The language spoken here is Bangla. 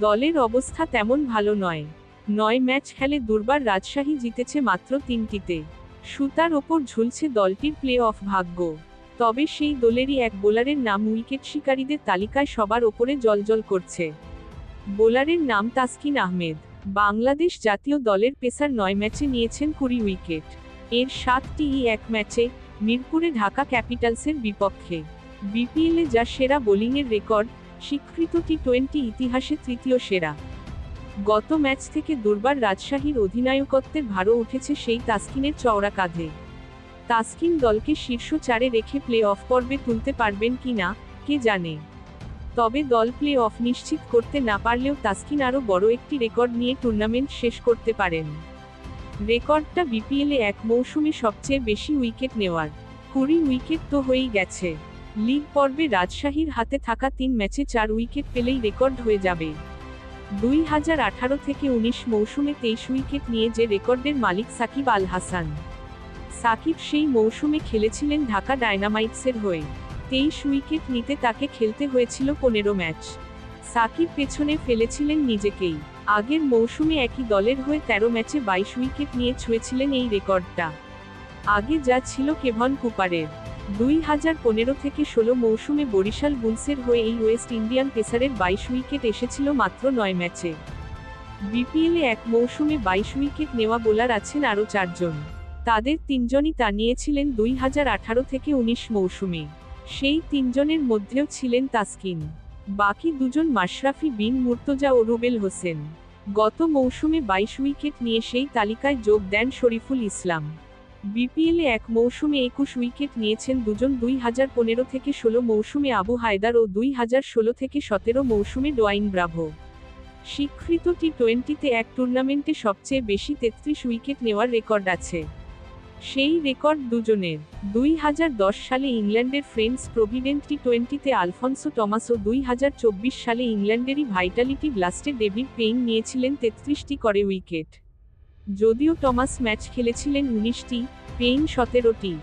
দলের অবস্থা তেমন ভালো নয়। 9 ম্যাচ খেলে দুর্বার রাজশাহী জিতেছে মাত্র 3টিতে। সুতার ওপর ঝুলছে দলটির প্লে অফ ভাগ্য। তবে সেই দলেরই এক বোলারের নাম উইকেট শিকারীদের তালিকায় সবার ওপরে জ্বলজ্বল করছে। বোলারের নাম তাসকিন আহমেদ। বাংলাদেশ জাতীয় দলের পেসার 9 ম্যাচে নিয়েছেন 20 উইকেট। এর 7টিই এক ম্যাচে, মিরপুরে ঢাকা ক্যাপিটালসের বিপক্ষে। বিপিএলে যা সেরা বোলিংয়ের রেকর্ড, স্বীকৃত টি-20 ইতিহাসে তৃতীয় সেরা। গত ম্যাচ থেকে দুর্বার রাজশাহীর অধিনায়কত্বের ভারও উঠেছে সেই তাসকিনের চওড়া কাঁধে। তাসকিন দলকে শীর্ষ 4-এ রেখে প্লে অফ পর্বে তুলতে পারবেন কিনা, কে জানে। তবে দল প্লে অফ নিশ্চিত করতে না পারলেও তাসকিন আরও বড় একটি রেকর্ড নিয়ে টুর্নামেন্ট শেষ করতে পারেন। রেকর্ডটা বিপিএলে এক মৌসুমে সবচেয়ে বেশি উইকেট নেওয়ার। 20 উইকেট তো হয়েই গেছে। লিগ পর্বে রাজশাহীর হাতে থাকা 3 ম্যাচে 4 উইকেট পেলেই রেকর্ড হয়ে যাবে। 2018-19 মৌসুমে 23 উইকেট নিয়ে যে রেকর্ডের মালিক সাকিব আল হাসান। সাকিব সেই মৌসুমে খেলেছিলেন ঢাকা ডায়নামাইটসের হয়ে। 23 উইকেট নিতে তাকে খেলতে হয়েছিল 15 ম্যাচ। সাকিব পেছনে ফেলেছিলেন নিজেকেই। আগের মৌসুমে একই দলের হয়ে 13 ম্যাচে 22 উইকেট নিয়ে ছুঁয়েছিলেন এই রেকর্ডটা। আগে যা ছিল কেভন কুপারের। 2015-16 মৌসুমে বরিশাল বুলসের হয়ে এই ওয়েস্ট ইন্ডিয়ান পেসারের 22 উইকেট এসেছিল মাত্র 9 ম্যাচে। বিপিএলে এক মৌসুমে 22 উইকেট নেওয়া বোলার আছেন আরও 4 জন। তাদের 3 জনই তা নিয়েছিলেন 2018-19 মৌসুমে। সেই 3 জনের মধ্যেও ছিলেন তাসকিন। বাকি 2 জন মাশরাফি বিন মুর্তজা ও রুবেল হোসেন। গত মৌসুমে 22 উইকেট নিয়ে সেই তালিকায় যোগ দেন শরীফুল ইসলাম। বিপিএলে এক মৌসুমে 21 উইকেট নিয়েছেন 2 জন। 2015-16 মৌসুমে আবু হায়দার ও 2016-17 মৌসুমে ডোয়াইন ব্রাভো। স্বীকৃত টি-20তে এক টুর্নামেন্টে সবচেয়ে বেশি 33 উইকেট নেওয়ার রেকর্ড আছে। সেই রেকর্ড দুজনের। 2010 সালে ইংল্যান্ডের ফ্রেন্ডস প্রভিডেন্ট টি-20তে আলফন্সো টমাস ও 2024 সালে ইংল্যান্ডেরই ভাইটালিটি ব্লাস্টে ডেভিড পেইন নিয়েছিলেন 33টি করে উইকেট। যদিও টমাস ম্যাচ খেলেছিলেন 19টি, পেইন 17টি।